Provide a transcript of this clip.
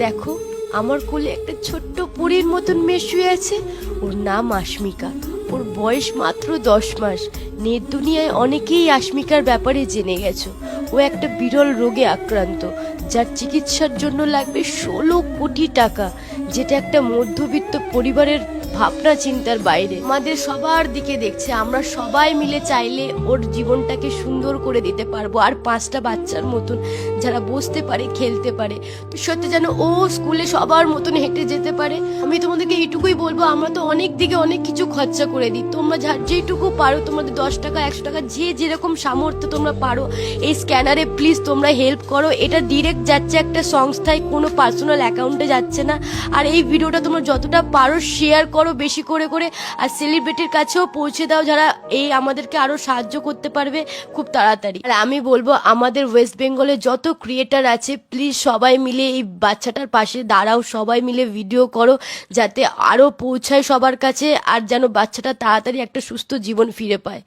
দেখো আমার কোলে একটা ছোট্ট পরীর মতন মেয়ে শুয়ে আছে। ওর নাম আস্মিকা। ওর বয়স মাত্র 10 মাস। নেট দুনিয়ায় অনেকেই আস্মিকার ব্যাপারে জেনে গেছো। ও একটা বিরল রোগে আক্রান্ত, যার চিকিৎসার জন্য লাগবে 16 কোটি টাকা, যেটা একটা মধ্যবিত্ত পরিবারের ভাবনা চিন্তার বাইরে। আমাদের সবার দিকে দেখছে, আমরা সবাই মিলে চাইলে ওর জীবনটাকে সুন্দর করে দিতে পারবো। আর 5টা বাচ্চার মতন যারা বসতে পারে, খেলতে পারে, তো সত্যি যেন ও স্কুলে সবার মতন হেঁটে যেতে পারে। আমি তোমাদেরকে এইটুকুই বলবো, আমরা তো অনেক দিকে অনেক কিছু খরচা করে দিই। তোমরা যেটুকু পারো, তোমাদের 10 টাকা 100 টাকা যে যেরকম সামর্থ্য তোমরা পারো, এই স্ক্যানারে প্লিজ তোমরা হেল্প করো। এটা ডিরেক্ট যাচ্ছে একটা সংস্থায়, কোনো পার্সোনাল অ্যাকাউন্টে যাচ্ছে না। আর এই ভিডিওটা তোমরা যতটা পারো শেয়ার করো বেশি করে করে, আর সেলিব্রিটির কাছেও পৌঁছে দাও, যারা এই আমাদেরকে আরো সাহায্য করতে পারবে খুব তাড়াতাড়ি। আর আমি বলবো আমাদের ওয়েস্ট বেঙ্গলে যত ক্রিয়েটার আছে, প্লিজ সবাই মিলে এই বাচ্চাটার পাশে দাঁড়াও, সবাই মিলে ভিডিও করো, যাতে আরো পৌঁছায় সবার কাছে, আর যেন বাচ্চাটা তাড়াতাড়ি একটা সুস্থ জীবন ফিরে পায়।